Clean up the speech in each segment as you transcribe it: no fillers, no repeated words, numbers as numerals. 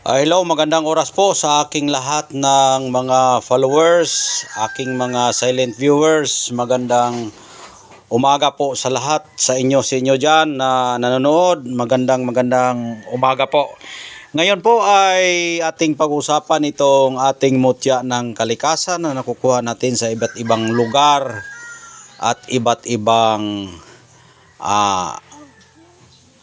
Hello, magandang oras po sa aking lahat ng mga followers, aking mga silent viewers. Magandang umaga po sa lahat, sa inyo dyan na nanonood. Magandang umaga po. Ngayon po ay ating pag-usapan itong ating mutya ng kalikasan na nakukuha natin sa iba't ibang lugar at iba't ibang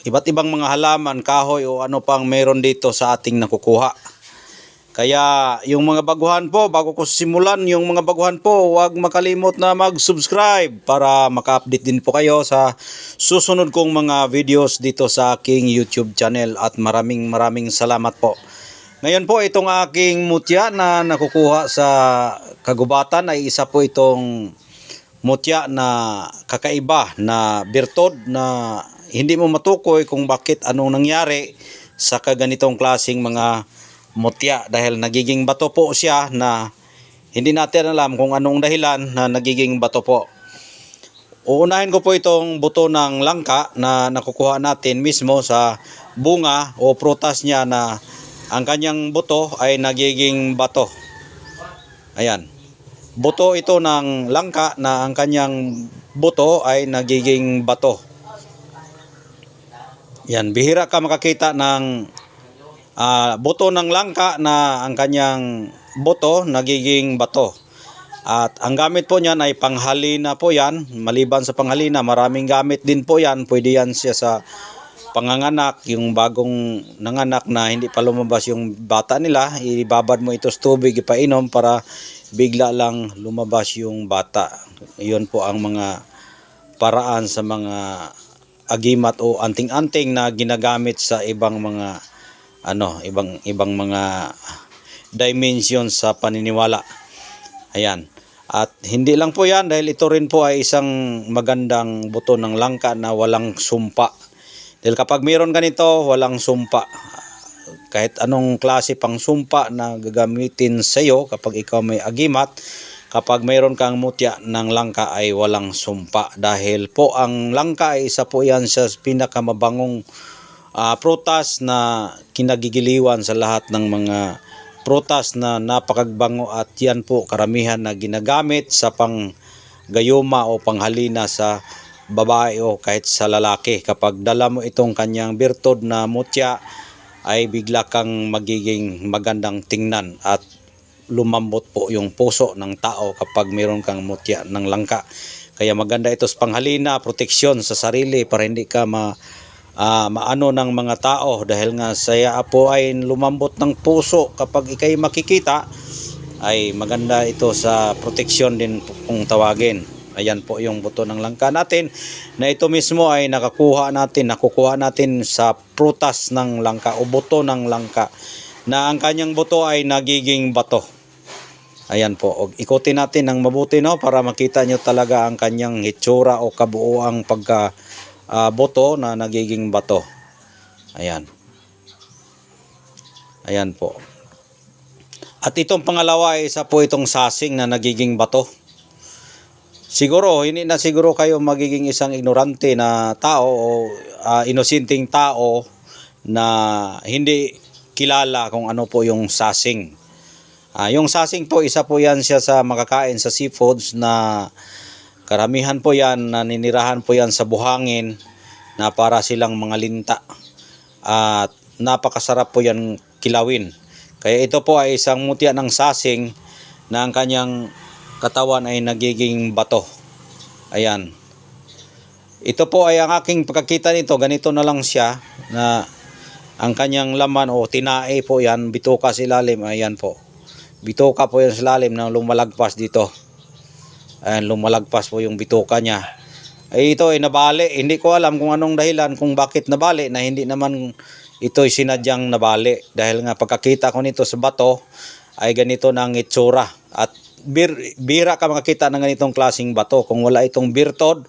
mga halaman, kahoy o ano pang meron dito sa ating nakukuha. Kaya yung mga baguhan po, bago ko simulan yung mga baguhan po, huwag makalimot na mag-subscribe para maka-update din po kayo sa susunod kong mga videos dito sa aking YouTube channel. At maraming salamat po. Ngayon po itong aking mutya na nakukuha sa kagubatan ay isa po itong mutya na kakaiba na birtod na hindi mo matukoy kung bakit anong nangyari sa kaganitong klaseng mga mutya, dahil nagiging bato po siya na hindi natin alam kung anong dahilan na nagiging bato po. Uunahin ko po itong buto ng langka na nakukuha natin mismo sa bunga o prutas niya na ang kanyang buto ay nagiging bato. Ayan. Buto ito ng langka na ang kanyang buto ay nagiging bato. Yan, bihira ka makakita ng buto ng langka na ang kanyang buto nagiging bato. At ang gamit po niyan ay panghalina po yan. Maliban sa panghalina, maraming gamit din po yan. Pwede yan siya sa panganganak, yung bagong nanganak na hindi pa lumabas yung bata nila. Ibabad mo ito sa tubig, ipainom para bigla lang lumabas yung bata. Iyon po ang mga paraan sa mga agimat o anting-anting na ginagamit sa ibang mga ibang mga dimension sa paniniwala. Ayan. At hindi lang po yan, dahil ito rin po ay isang magandang buto ng langka na walang sumpa. Dahil kapag mayroon ganito, walang sumpa. Kahit anong klase pang sumpa na gagamitin sa iyo kapag ikaw may agimat, kapag mayroon kang mutya ng langka ay walang sumpa. Dahil po ang langka ay isa po yan sa pinakamabangong prutas na kinagigiliwan sa lahat ng mga prutas na napakagbango, at yan po karamihan na ginagamit sa panggayuma o panghalina sa babae o kahit sa lalaki. Kapag dala mo itong kanyang birtod na mutya ay bigla kang magiging magandang tingnan at lumambot po yung puso ng tao kapag mayroon kang mutya ng langka. Kaya maganda ito sa panghalina, proteksyon sa sarili para hindi ka maano ng mga tao, dahil nga saya po ay lumambot ng puso kapag ikay makikita, ay maganda ito sa proteksyon din kung tawagin. Ayan po yung buto ng langka natin na ito mismo ay nakukuha natin sa prutas ng langka o buto ng langka na ang kanyang buto ay nagiging bato. Ayan po, ikutin natin ng mabuti para makita nyo talaga ang kanyang hitsura o kabuuang buto na nagiging bato. Ayan. Ayan po. At itong pangalawa ay isa po itong sasing na nagiging bato. Siguro, hindi na siguro kayo magiging isang ignorante na tao o inosinting tao na hindi kilala kung ano po yung sasing. Yung sasing po, isa po yan siya sa makakain sa seafoods na karamihan po yan, naninirahan po yan sa buhangin na para silang mga linta. At napakasarap po yan kilawin. Kaya ito po ay isang mutya ng sasing na ang kanyang katawan ay nagiging bato. Ayan. Ito po ay ang aking pagkakita nito, ganito na lang siya na ang kanyang laman o tinae po yan, bituka sa ilalim. Ayan po. Bituka po yan sa ilalim na lumalagpas dito. Ayan, lumalagpas po yung bituka niya. Ay ito ay nabali. Hindi ko alam kung anong dahilan kung bakit nabali, na hindi naman ito ay sinadyang nabali. Dahil nga pagkakita ko nito sa bato ay ganito na ang itsura. At bira ka makakita ng ganitong klaseng bato. Kung wala itong birtod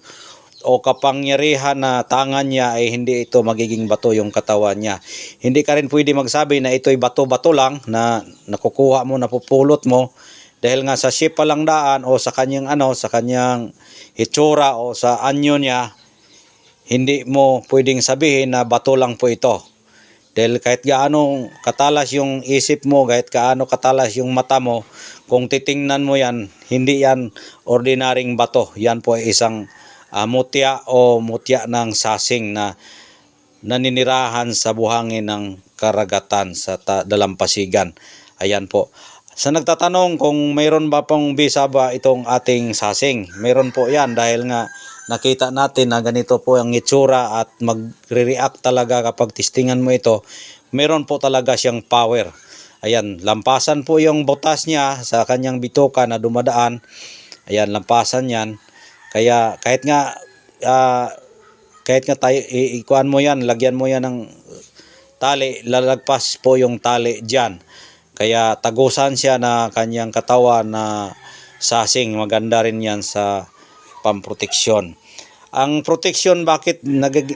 o kapangyarihan na tangan niya ay hindi ito magiging bato yung katawan niya. Hindi ka rin pwede magsabi na ito ay bato-bato lang na nakukuha mo, napupulot mo, dahil nga sa shape pa lang daan o sa kanyang sa kanyang hitsura o sa anyo niya, hindi mo pwedeng sabihin na bato lang po ito. Dahil kahit gaano katalas yung isip mo, kahit gaano katalas yung mata mo, kung titingnan mo yan, hindi yan ordinaryong bato. Yan po ay isang mutya o mutya ng sasing na naninirahan sa buhangin ng karagatan sa dalampasigan. Ayan po. Sa nagtatanong kung mayroon ba pong bisa ba itong ating sasing, mayroon po yan dahil nga nakita natin na ganito po ang itsura at magre-react talaga kapag testingan mo ito. Mayroon po talaga siyang power. Ayan, lampasan po yung butas niya sa kanyang bituka na dumadaan. Ayan, lampasan yan. Kaya kahit nga tayo ikuan mo yan, lagyan mo yan ng tali, lalagpas po yung tali diyan. Kaya tagusan siya na kanyang katawan na sasing. Maganda rin yan sa pamproteksyon. Ang proteksyon, bakit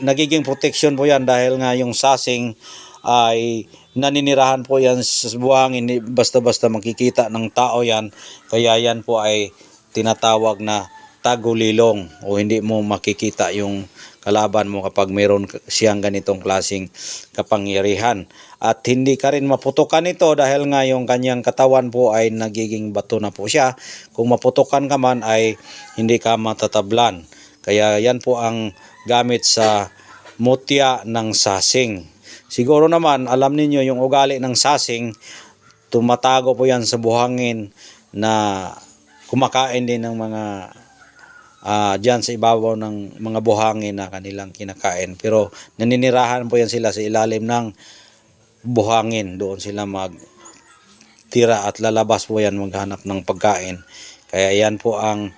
nagiging proteksyon po yan? Dahil nga yung sasing ay naninirahan po yan sa buhangin, basta-basta makikita ng tao yan. Kaya yan po ay tinatawag na tagulilong o hindi mo makikita yung kalaban mo kapag mayroon siyang ganitong klaseng kapangyarihan. At hindi ka rin maputukan ito dahil nga yung kanyang katawan po ay nagiging bato na po siya. Kung maputukan ka man ay hindi ka matatablan. Kaya yan po ang gamit sa mutya ng sasing. Siguro naman alam ninyo yung ugali ng sasing, tumatago po yan sa buhangin na kumakain din ng mga dyan sa ibabaw ng mga buhangin na kanilang kinakain. Pero naninirahan po yan sila sa ilalim ng buhangin. Doon sila magtira at lalabas po yan maghanap ng pagkain. Kaya yan po ang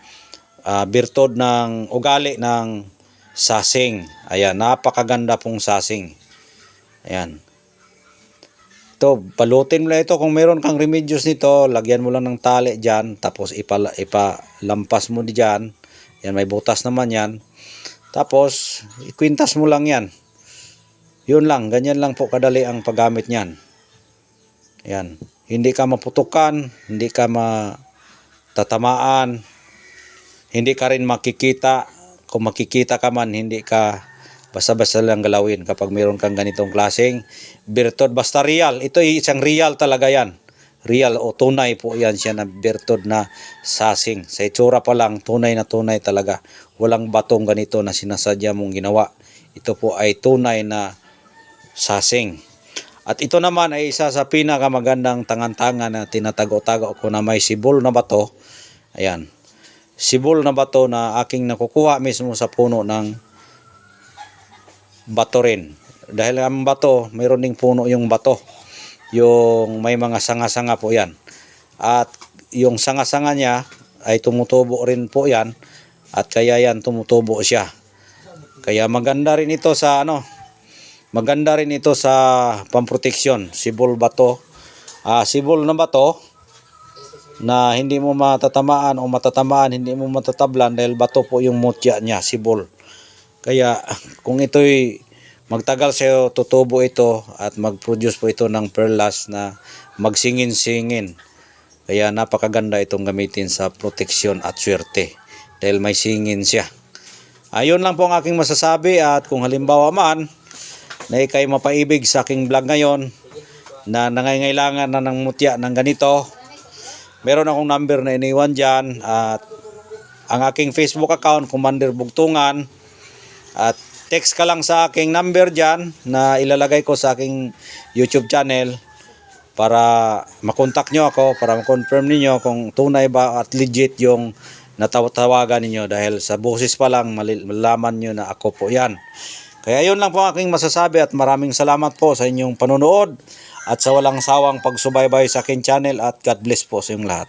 birtod ng ugali ng sasing. Ayan, napakaganda pong sasing. Ayan. Ito, palutin mo lang ito. Kung meron kang remedios nito, lagyan mo lang ng tali dyan. Tapos ipalampas mo dyan. Yan, may butas naman yan. Tapos, ikwintas mo lang yan. Yun lang, ganyan lang po kadali ang paggamit niyan. Yan. Hindi ka maputukan, hindi ka matatamaan, hindi ka rin makikita. Kung makikita ka man, hindi ka basta-basta lang galawin kapag mayroon kang ganitong klaseng birtod. Basta real. Ito ay isang real talaga yan. Real o tunay po yan siya na birtod na sasing. Sa itsura pa lang, tunay na tunay talaga. Walang batong ganito na sinasadya mong ginawa. Ito po ay tunay na sasing. At ito naman ay isa sa pinakamagandang tangan-tangan na tinatago-tago ko na may sibol na bato. Ayan. Sibol na bato na aking nakukuha mismo sa puno ng bato rin. Dahil ang bato, mayroon ding puno yung bato. Yung may mga sanga-sanga po yan. At yung sanga-sanga niya ay tumutubo rin po yan. At kaya yan tumutubo siya. Kaya maganda rin ito sa maganda rin ito sa pamproteksyon. Sibol bato. Sibol na bato na hindi mo matatamaan o matatamaan, hindi mo matatablan dahil bato po yung mutya niya, sibol. Kaya kung ito'y magtagal sa'yo, tutubo ito at mag-produce po ito ng perlas na magsingin-singin. Kaya napakaganda itong gamitin sa proteksyon at swerte dahil may singin siya. Ayun lang po ang aking masasabi, at kung halimbawa man na ikay mapaibig sa aking vlog ngayon na nangangailangan na ng mutya ng ganito, meron akong number na iniwan dyan, at ang aking Facebook account, Commander Bugtungan, at text ka lang sa aking number dyan na ilalagay ko sa aking YouTube channel para makontak nyo ako, para makonfirm niyo kung tunay ba at legit yung natatawagan ninyo, dahil sa boses pa lang malalaman nyo na ako po yan. Kaya yun lang po ang aking masasabi, at maraming salamat po sa inyong panonood at sa walang sawang pagsubaybay sa aking channel, at God bless po sa inyong lahat.